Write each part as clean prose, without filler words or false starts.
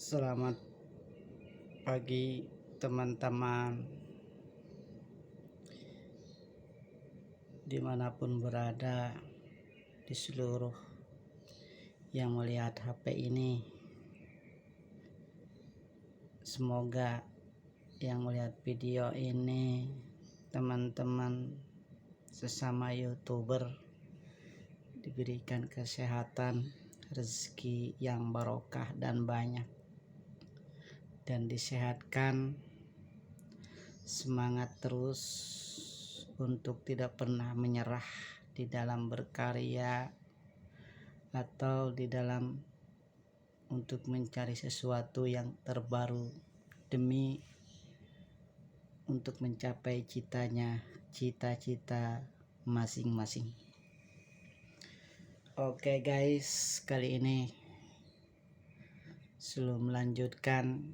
Selamat pagi teman-teman, dimanapun berada di seluruh yang melihat HP ini. Semoga yang melihat video ini teman-teman sesama YouTuber diberikan kesehatan, rezeki yang barokah dan banyak, dan disehatkan, semangat terus untuk tidak pernah menyerah di dalam berkarya atau di dalam untuk mencari sesuatu yang terbaru demi untuk mencapai cita-cita masing-masing. Oke guys, kali ini sebelum melanjutkan,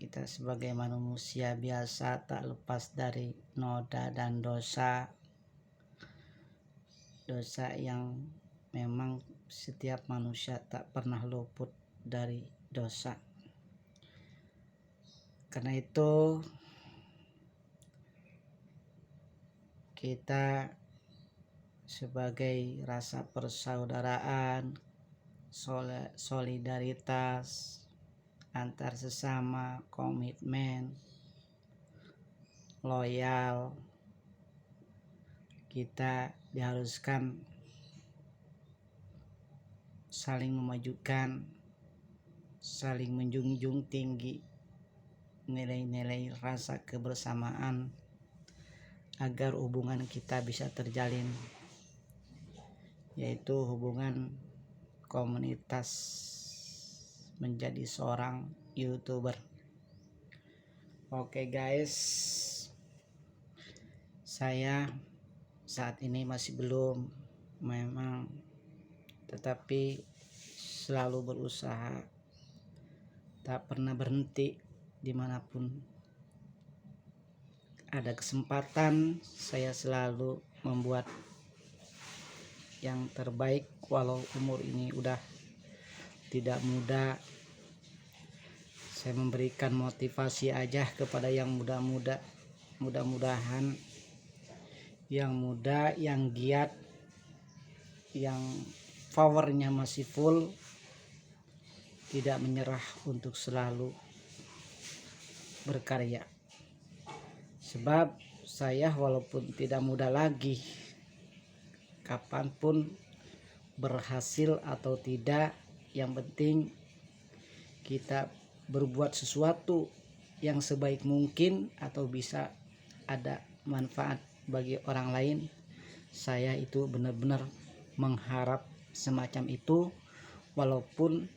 kita sebagai manusia biasa tak lepas dari noda dan dosa yang memang setiap manusia tak pernah luput dari dosa. Karena itu kita sebagai rasa persaudaraan, solidaritas antar sesama, komitmen, loyal, kita diharuskan saling memajukan, saling menjunjung tinggi nilai-nilai rasa kebersamaan agar hubungan kita bisa terjalin, yaitu hubungan komunitas menjadi seorang YouTuber. Oke guys, saya saat ini masih belum memang, tetapi selalu berusaha, tak pernah berhenti. Dimanapun ada kesempatan, saya selalu membuat yang terbaik. Walau umur ini udah tidak muda, saya memberikan motivasi aja kepada yang muda-muda. Mudah-mudahan yang muda, yang giat, yang powernya masih full, tidak menyerah untuk selalu berkarya. Sebab saya walaupun tidak muda lagi, kapanpun berhasil atau tidak, yang penting kita berbuat sesuatu yang sebaik mungkin atau bisa ada manfaat bagi orang lain. Saya itu benar-benar mengharap semacam itu, walaupun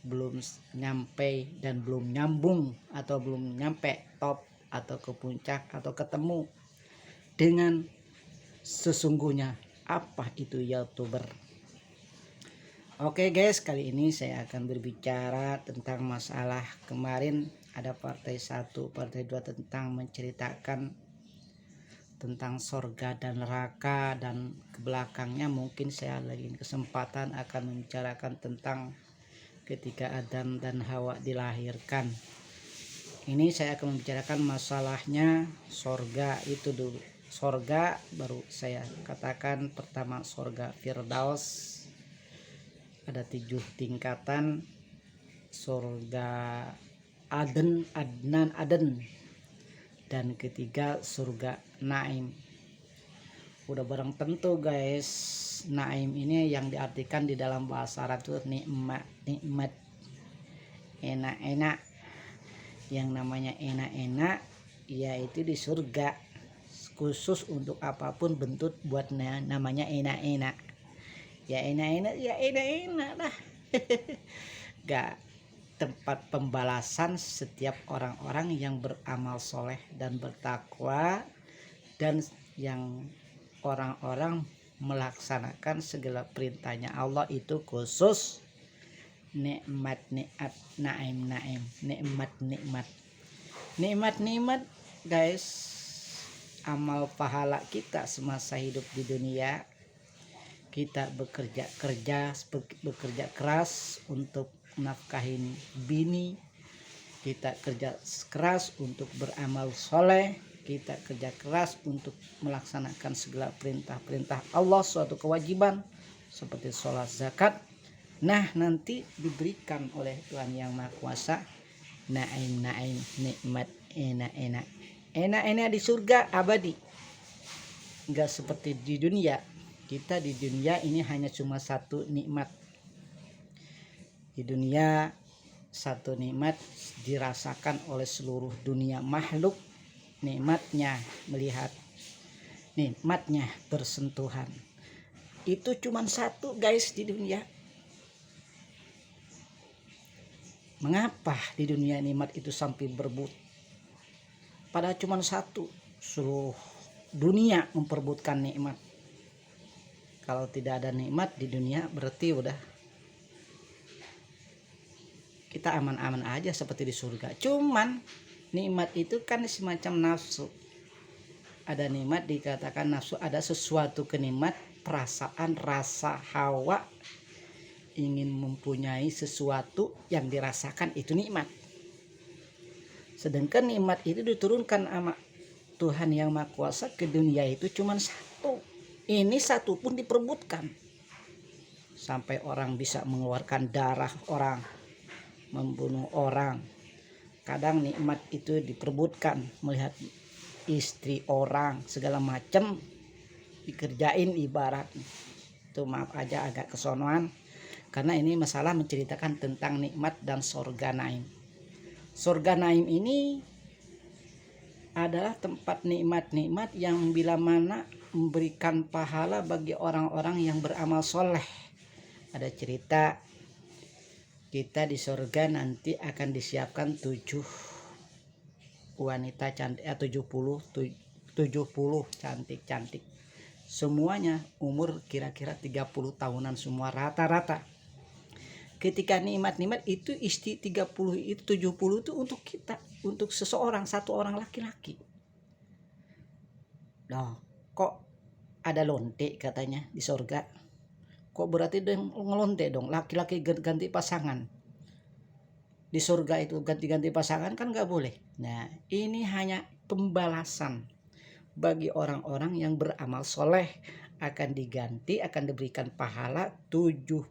belum nyampe dan belum nyambung atau belum nyampe top atau ke puncak atau ketemu dengan sesungguhnya apa itu YouTuber. Oke guys, kali ini saya akan berbicara tentang masalah kemarin ada partai 1, partai 2 tentang menceritakan tentang sorga dan neraka, dan kebelakangnya mungkin saya lagi kesempatan akan membicarakan tentang ketika Adam dan Hawa dilahirkan. Ini saya akan membicarakan masalahnya sorga itu dulu. Sorga baru saya katakan pertama, sorga Firdaus. Ada 7 tingkatan surga Aden, Adnan, Aden, dan ketiga surga Naim. Udah barang tentu guys, Naim ini yang diartikan di dalam bahasa Arab itu nikmat, enak-enak. Yang namanya enak-enak yaitu di surga, khusus untuk apapun bentuk buat namanya enak-enak. Ya enak-enak, ya enak-enak lah. Gak tempat pembalasan setiap orang-orang yang beramal soleh dan bertakwa, dan yang orang-orang melaksanakan segala perintahnya Allah, itu khusus nikmat guys. Amal pahala kita semasa hidup di dunia, kita bekerja keras untuk nafkahin bini, kita kerja keras untuk beramal soleh, kita kerja keras untuk melaksanakan segala perintah-perintah Allah, suatu kewajiban seperti sholat, zakat. Nah, nanti diberikan oleh Tuhan Yang Maha Kuasa naim, nikmat, enak di surga abadi. Enggak seperti di dunia. Kita di dunia ini hanya cuma satu nikmat. Di dunia satu nikmat dirasakan oleh seluruh dunia makhluk. Nikmatnya melihat, nikmatnya bersentuhan. Itu cuma satu guys di dunia. Mengapa di dunia nikmat itu sampai berebut? Padahal cuma satu. Seluruh dunia memperebutkan nikmat. Kalau tidak ada nikmat di dunia berarti udah kita aman-aman aja seperti di surga. Cuman nikmat itu kan semacam nafsu. Ada nikmat dikatakan nafsu, ada sesuatu kenikmat, perasaan, rasa hawa ingin mempunyai sesuatu yang dirasakan, itu nikmat. Sedangkan nikmat itu diturunkan sama Tuhan Yang Maha Kuasa ke dunia itu cuma satu. Ini satu pun diperebutkan. Sampai orang bisa mengeluarkan darah orang, membunuh orang. Kadang nikmat itu diperebutkan, melihat istri orang segala macam dikerjain ibarat. Itu maaf aja agak kesonoan, karena ini masalah menceritakan tentang nikmat dan surga naim. Surga naim ini adalah tempat nikmat-nikmat yang bila mana memberikan pahala bagi orang-orang yang beramal soleh. Ada cerita kita di surga nanti akan disiapkan 7 wanita cantik, 70 cantik-cantik. Semuanya umur kira-kira 30 tahunan semua rata-rata. Ketika nikmat-nikmat itu isti 30 itu 70 itu untuk kita, untuk seseorang, satu orang laki-laki. Loh, kok ada lonte katanya di surga? Kok berarti ngelonte dong, laki-laki ganti pasangan. Di surga itu ganti-ganti pasangan kan gak boleh. Nah, ini hanya pembalasan bagi orang-orang yang beramal soleh, akan diganti, akan diberikan pahala 70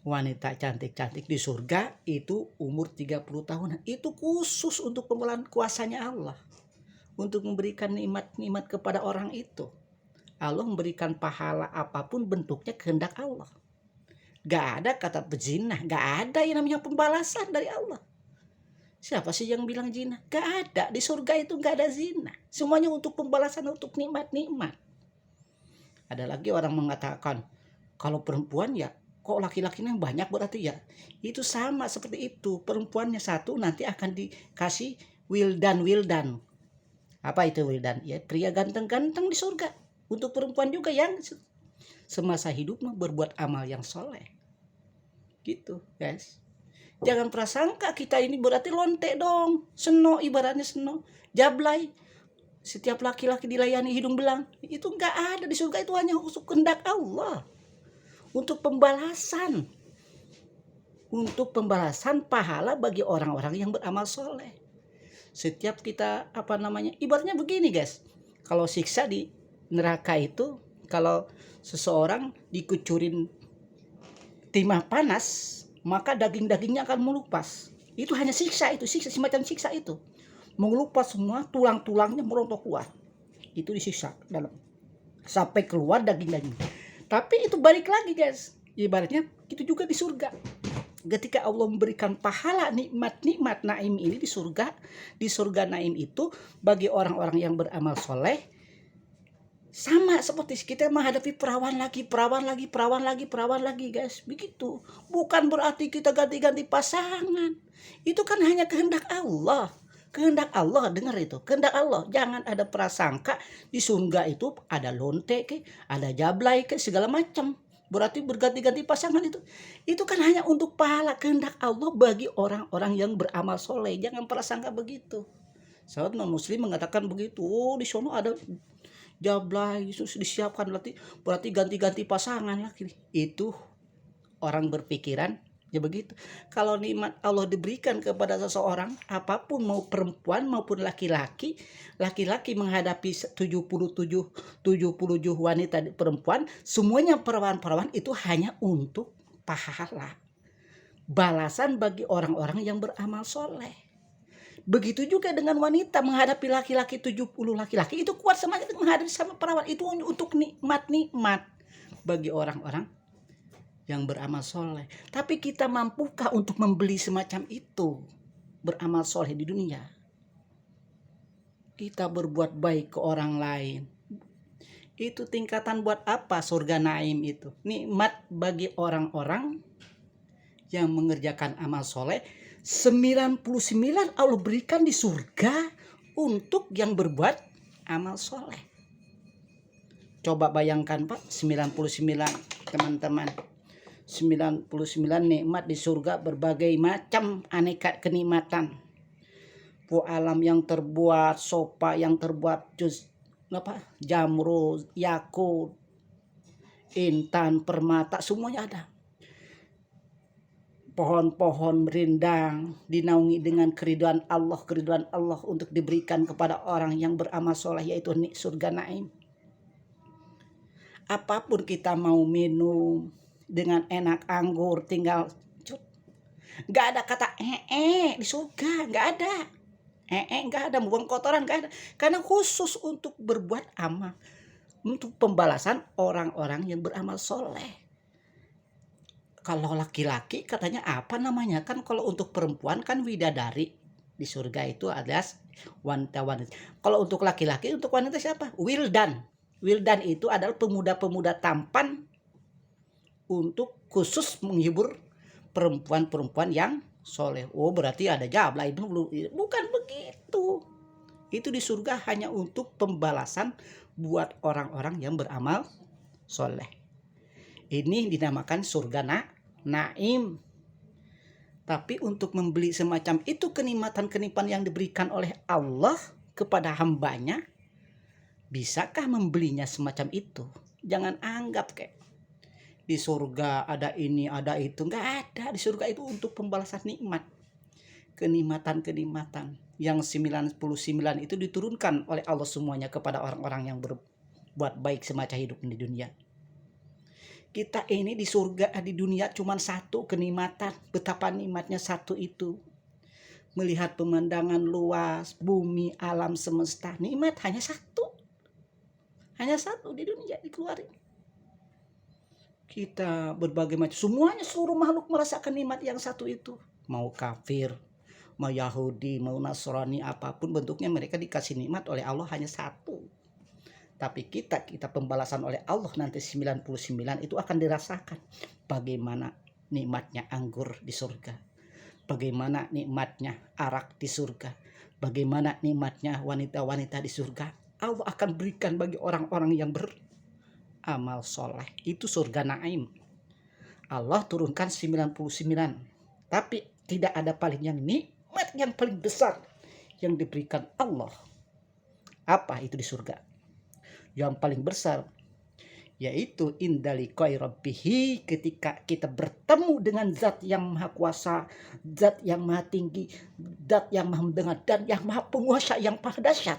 wanita cantik-cantik di surga itu umur 30 tahun. Itu khusus untuk pembelaan kuasanya Allah, untuk memberikan nikmat-nikmat kepada orang itu. Allah memberikan pahala apapun bentuknya kehendak Allah. Gak ada kata berzina, gak ada yang namanya pembalasan dari Allah. Siapa sih yang bilang zina? Gak ada. Di surga itu gak ada zina. Semuanya untuk pembalasan, untuk nikmat-nikmat. Ada lagi orang mengatakan, kalau perempuan ya kok laki-lakinya banyak berarti ya. Itu sama seperti itu. Perempuannya satu nanti akan dikasih wildan. Apa itu wildan? Ya pria ganteng-ganteng di surga. Untuk perempuan juga yang semasa hidupnya berbuat amal yang soleh. Gitu guys. Jangan prasangka kita ini berarti lonte dong. Seno, ibaratnya seno. Jablay. Setiap laki-laki dilayani hidung belang. Itu enggak ada di surga, itu hanya untuk kehendak Allah. Untuk pembalasan. Untuk pembalasan pahala bagi orang-orang yang beramal soleh. Setiap kita ibaratnya begini guys. Kalau siksa di neraka itu, kalau seseorang dikucurin timah panas, maka daging-dagingnya akan melupas. Itu hanya siksa itu, semacam siksa itu. Mengelupas semua, tulang-tulangnya merontok keluar. Itu disiksa dalam. Sampai keluar daging-daging. Tapi itu balik lagi guys. Ibaratnya itu juga di surga. Ketika Allah memberikan pahala nikmat-nikmat naim ini di surga naim itu bagi orang-orang yang beramal soleh, sama seperti kita menghadapi perawan lagi guys, begitu. Bukan berarti kita ganti-ganti pasangan. Itu kan hanya kehendak Allah. Kehendak Allah, dengar itu, kehendak Allah. Jangan ada prasangka di surga itu ada lonte ada jablay segala macam. Berarti berganti-ganti pasangan itu. Itu kan hanya untuk pahala kehendak Allah bagi orang-orang yang beramal soleh. Jangan prasangka begitu. Sahabat non muslim mengatakan begitu. Oh, di sono ada jablay, disiapkan berarti ganti-ganti pasangan lagi. Itu orang berpikiran Ya begitu. Kalau nikmat Allah diberikan kepada seseorang, apapun mau perempuan maupun laki-laki, laki-laki menghadapi 77 wanita perempuan, semuanya perawan-perawan itu hanya untuk pahala. Balasan bagi orang-orang yang beramal soleh. Begitu juga dengan wanita menghadapi laki-laki 70 laki-laki, itu kuat semangat menghadapi sama perawan, itu untuk nikmat bagi orang-orang yang beramal soleh. Tapi kita mampukah untuk membeli semacam itu, beramal soleh di dunia? Kita berbuat baik ke orang lain, itu tingkatan buat apa? Surga naim itu nikmat bagi orang-orang yang mengerjakan amal soleh. 99 Allah berikan di surga untuk yang berbuat amal soleh. Coba bayangkan Pak, 99 teman-teman, 99 nikmat di surga, berbagai macam aneka kenikmatan. Alam yang terbuat, sopa yang terbuat jus jamrud, yakut, intan, permata, semuanya ada. Pohon-pohon rindang dinaungi dengan keriduan Allah untuk diberikan kepada orang yang beramal soleh, yaitu surga naim. Apapun kita mau minum dengan enak, anggur tinggal nggak ada kata di surga, nggak ada nggak ada, buang kotoran nggak ada, karena khusus untuk berbuat amal, untuk pembalasan orang-orang yang beramal soleh. Kalau laki-laki katanya apa namanya, kan kalau untuk perempuan kan widadari di surga itu alias wanita-wanita. Kalau untuk laki-laki, untuk wanita siapa? Wildan itu adalah pemuda-pemuda tampan untuk khusus menghibur perempuan-perempuan yang soleh. Oh berarti ada jabla, itu bukan begitu. Itu di surga hanya untuk pembalasan buat orang-orang yang beramal soleh. Ini dinamakan surga naim. Tapi untuk membeli semacam itu kenikmatan-kenikmatan yang diberikan oleh Allah kepada hambanya, bisakah membelinya semacam itu? Jangan anggap kayak di surga ada ini ada itu, nggak ada. Di surga itu untuk pembalasan nikmat, kenikmatan yang 99 itu diturunkan oleh Allah semuanya kepada orang-orang yang berbuat baik semacam hidup di dunia. Kita ini di surga, di dunia cuma satu kenikmatan. Betapa nikmatnya satu itu. Melihat pemandangan luas, bumi, alam semesta. Nikmat hanya satu. Hanya satu di dunia dikeluarin. Kita berbagai macam, semuanya seluruh makhluk merasakan nikmat yang satu itu. Mau kafir, mau Yahudi, mau Nasrani, apapun bentuknya, mereka dikasih nikmat oleh Allah hanya satu. Tapi kita pembalasan oleh Allah nanti 99 itu akan dirasakan. Bagaimana nikmatnya anggur di surga, bagaimana nikmatnya arak di surga, bagaimana nikmatnya wanita-wanita di surga. Allah akan berikan bagi orang-orang yang beramal soleh. Itu surga naim. Allah turunkan 99. Tapi tidak ada paling yang nikmat yang paling besar yang diberikan Allah. Apa itu di surga? Yang paling besar yaitu indaliqai rabbihi, ketika kita bertemu dengan zat yang maha kuasa, zat yang maha tinggi, zat yang maha mendengar, dan yang maha penguasa, yang maha dahsyat.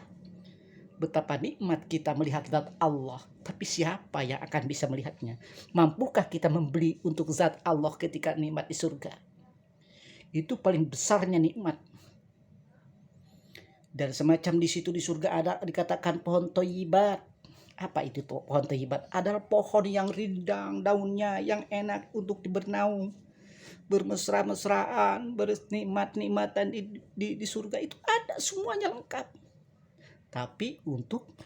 Betapa nikmat kita melihat zat Allah. Tapi siapa yang akan bisa melihatnya? Mampukah kita membeli untuk zat Allah ketika nikmat di surga? Itu paling besarnya nikmat. Dan semacam di situ di surga ada dikatakan pohon toyibat. Apa itu pohon toyibat? Adalah pohon yang rindang daunnya, yang enak untuk bernaung, bermesra-mesraan, bernikmat-nikmatan di surga itu ada semuanya lengkap. Tapi untuk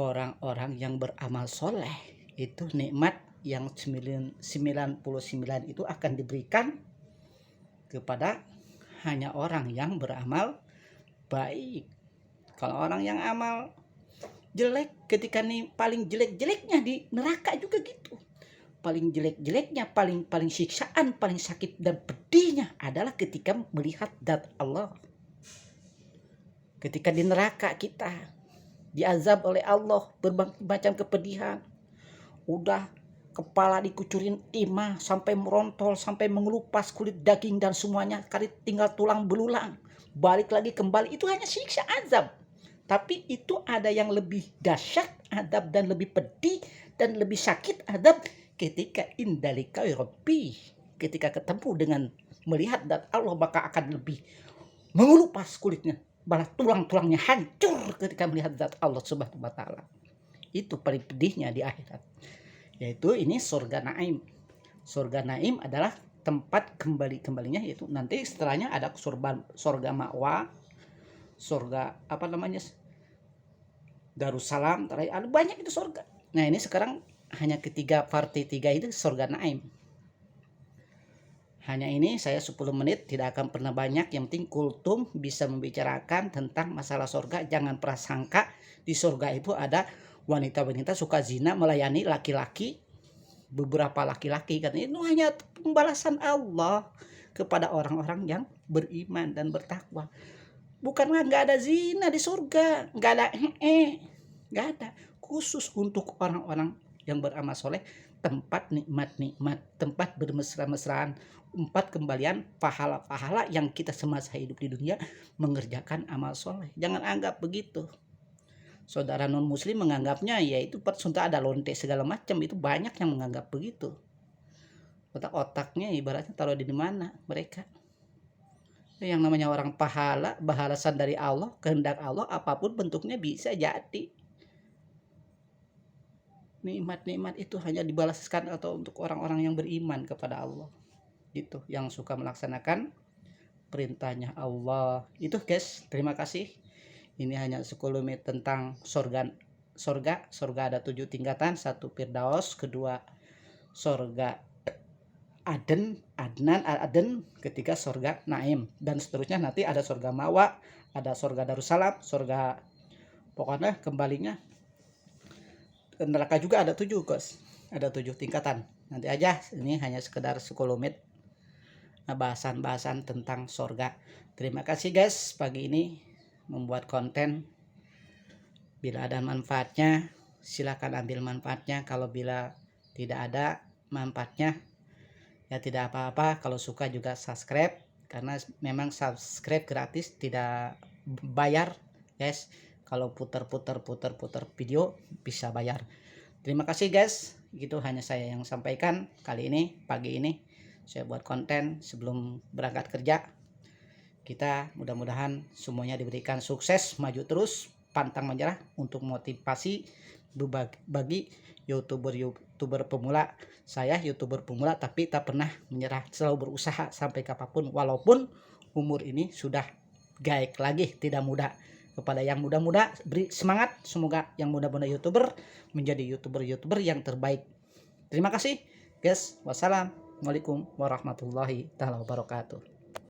orang-orang yang beramal soleh, itu nikmat yang 99 itu akan diberikan kepada hanya orang yang beramal baik. Kalau orang yang amal jelek, ketika nih paling jelek-jeleknya di neraka juga gitu. Paling jelek-jeleknya, paling siksaan, paling sakit dan pedihnya adalah ketika melihat zat Allah. Ketika di neraka kita diazab oleh Allah berbagai macam kepedihan. Udah kepala dikucurin timah sampai merontol, sampai mengelupas kulit daging dan semuanya, kali tinggal tulang belulang, balik lagi kembali. Itu hanya siksa azab. Tapi itu ada yang lebih dahsyat adab dan lebih pedih dan lebih sakit adab ketika indalika rabbi, ketika ketemu dengan melihat dan Allah, maka akan lebih mengelupas kulitnya, malah tulang-tulangnya hancur ketika melihat zat Allah Subhanahu wa taala. Itu paling pedihnya di akhirat. Yaitu ini surga naim. Surga naim adalah tempat kembalinya, yaitu nanti setelahnya ada surga ma'wa, surga apa namanya, Darussalam, ada banyak itu surga. Nah ini sekarang hanya ketiga partai tiga itu surga naim. Hanya ini saya 10 menit, tidak akan pernah banyak. Yang penting kultum bisa membicarakan tentang masalah surga. Jangan prasangka di surga itu ada wanita-wanita suka zina melayani laki-laki, beberapa laki-laki. Katanya itu hanya pembalasan Allah kepada orang-orang yang beriman dan bertakwa. Bukanlah nggak ada zina di surga, nggak ada nggak ada. Khusus untuk orang-orang yang beramal soleh, tempat nikmat-nikmat, tempat bermesra-mesraan, 4 kembalian pahala-pahala yang kita semasa hidup di dunia mengerjakan amal soleh. Jangan anggap begitu. Saudara non muslim menganggapnya yaitu persunta ada lonte segala macam, itu banyak yang menganggap begitu. Otak-otaknya ibaratnya taruh di mana mereka. Yang namanya orang pahala, balasan dari Allah, kehendak Allah, apapun bentuknya bisa jadi. Nikmat-nikmat itu hanya dibalaskan atau untuk orang-orang yang beriman kepada Allah. Itu yang suka melaksanakan perintahnya Allah. Itu guys, terima kasih. Ini hanya 10 menit tentang surga. Surga ada 7 tingkatan. 1 Firdaus, kedua surga Aden, ketiga surga Naim, dan seterusnya. Nanti ada surga Mawa, ada surga Darussalam, surga, pokoknya kembalinya neraka juga ada 7 guys, ada 7 tingkatan. Nanti aja, ini hanya sekedar 10 menit bahasan tentang surga. Terima kasih guys, pagi ini membuat konten. Bila ada manfaatnya silakan ambil manfaatnya, kalau bila tidak ada manfaatnya ya tidak apa-apa. Kalau suka juga subscribe, karena memang subscribe gratis, tidak bayar guys. Kalau putar video bisa bayar. Terima kasih guys, itu hanya saya yang sampaikan kali ini. Pagi ini saya buat konten sebelum berangkat kerja. Kita mudah-mudahan semuanya diberikan sukses, maju terus, pantang menyerah, untuk motivasi bagi youtuber pemula. Saya youtuber pemula tapi tak pernah menyerah, selalu berusaha sampai kapanpun, walaupun umur ini sudah gaek lagi, tidak muda. Kepada yang muda-muda beri semangat, semoga yang muda-muda youtuber menjadi youtuber yang terbaik. Terima kasih guys, wassalamualaikum warahmatullahi wabarakatuh.